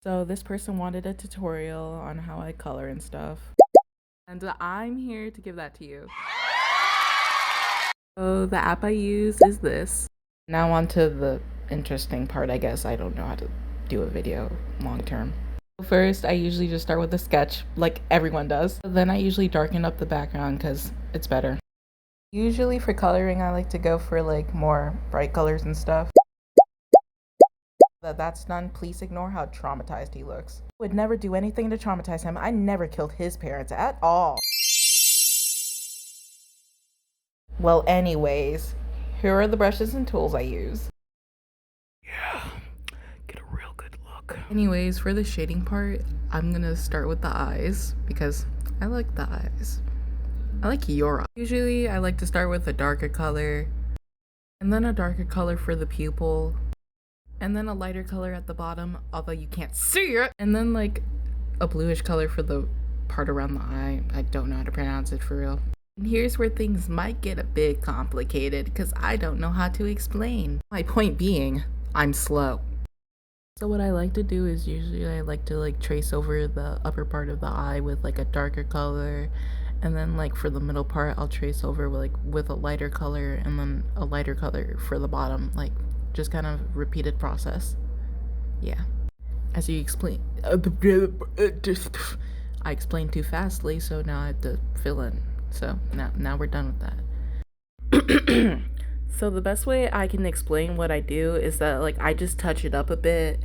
So this person wanted a tutorial on how I color and stuff. And I'm here to give that to you. So the app I use is this. Now on to the interesting part, I guess. I don't know how to do a video long term. First, I usually just start with a sketch, like everyone does. Then I usually darken up the background because it's better. Usually for coloring, I like to go for like more bright colors and stuff. That's done, please ignore how traumatized he looks. I would never do anything to traumatize him. I never killed his parents at all. Well, anyways, here are the brushes and tools I use. Yeah, get a real good look. Anyways, for the shading part, I'm gonna start with the eyes because I like the eyes. I like your eyes. Usually, I like to start with a darker color and then a darker color for the pupil and then a lighter color at the bottom, although you can't see it, and then like a bluish color for the part around the eye. I don't know how to pronounce it for real. And here's where things might get a bit complicated because I don't know how to explain. My point being, I'm slow. So what I like to do is usually I like to like trace over the upper part of the eye with like a darker color, and then like for the middle part I'll trace over with a lighter color and then a lighter color for the bottom, like just kind of repeated process. Yeah. As you explain, I explained too fastly, so now I have to fill in. So now we're done with that. So the best way I can explain what I do is that like I just touch it up a bit,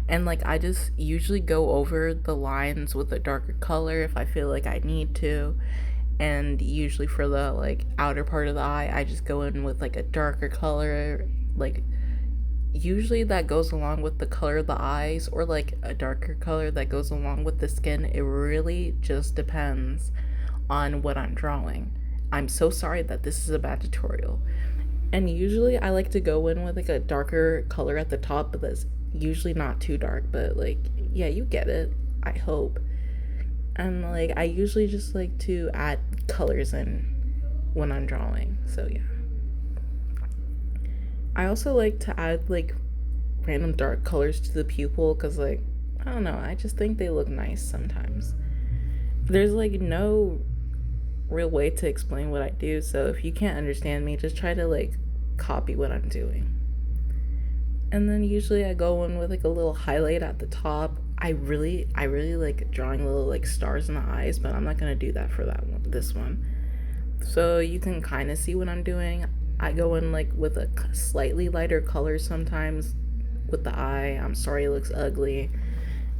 and like I just usually go over the lines with a darker color if I feel like I need to. And usually for the like outer part of the eye, I just go in with like a darker color, like usually that goes along with the color of the eyes, or like a darker color that goes along with the skin. It really just depends on what I'm drawing. I'm so sorry that this is a bad tutorial. And usually I like to go in with like a darker color at the top, but that's usually not too dark, but like, yeah, you get it, I hope. And like I usually just like to add colors in when I'm drawing, so yeah. I also like to add like random dark colors to the pupil because, like, I don't know, I just think they look nice sometimes. There's like no real way to explain what I do, so if you can't understand me, just try to like copy what I'm doing. And then usually I go in with like a little highlight at the top. I really like drawing little like stars in the eyes, but I'm not gonna do that for this one. So you can kind of see what I'm doing. I go in like with a slightly lighter color sometimes with the eye. I'm sorry it looks ugly.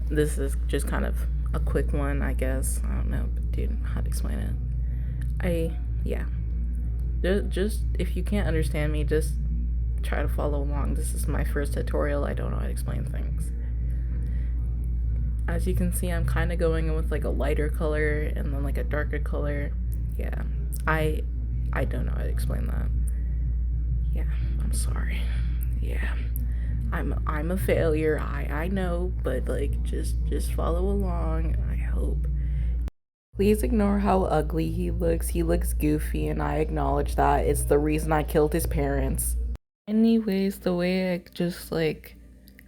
This is just kind of a quick one, I guess. I don't know, but dude, how to explain it. Yeah. Just if you can't understand me, just try to follow along. This is my first tutorial. I don't know how to explain things. As you can see, I'm kind of going in with like a lighter color and then like a darker color. Yeah. I don't know how to explain that. Yeah, I'm sorry. Yeah. I'm a failure. I know, but like just follow along, I hope. Please ignore how ugly he looks. He looks goofy and I acknowledge that. It's the reason I killed his parents. Anyways, the way I just like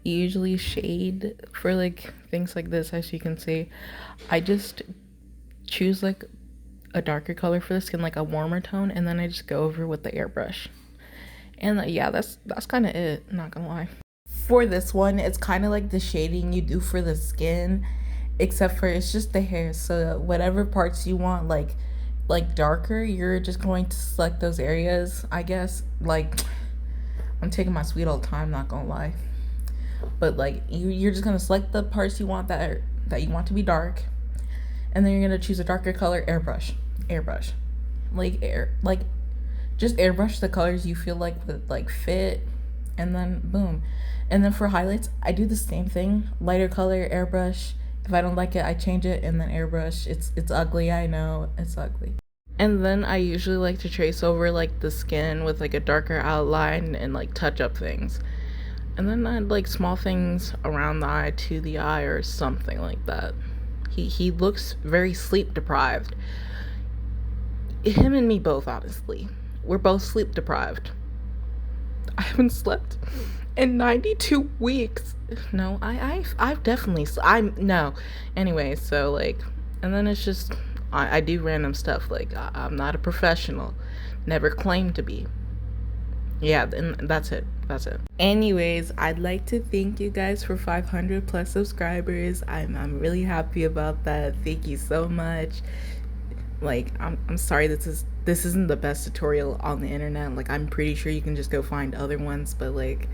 usually shade for like things like this, as you can see, I just choose like a darker color for the skin, like a warmer tone, and then I just go over with the airbrush. And yeah, that's kind of it, not gonna lie. For this one, it's kind of like the shading you do for the skin, except for it's just the hair. So whatever parts you want like darker, you're just going to select those areas, I guess. Like, I'm taking my sweet old time, not gonna lie. But like you're just gonna select the parts you want that you want to be dark, and then you're gonna choose a darker color. Airbrush, like just airbrush the colors you feel like would like fit, and then boom. And then for highlights, I do the same thing. Lighter color, airbrush. If I don't like it, I change it and then airbrush. It's ugly, I know, it's ugly. And then I usually like to trace over like the skin with like a darker outline and like touch up things. And then I like small things around the eye, to the eye, or something like that. He looks very sleep deprived. Him and me both, honestly. We're both sleep deprived. I haven't slept in 92 weeks. No, I've definitely, I'm, no. Anyway, so like, and then it's just, I do random stuff. Like, I'm not a professional. Never claimed to be. Yeah, and that's it. That's it. Anyways, I'd like to thank you guys for 500 plus subscribers. I'm really happy about that. Thank you so much. Like, I'm sorry this isn't the best tutorial on the internet. Like, I'm pretty sure you can just go find other ones, but like,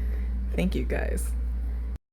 thank you guys.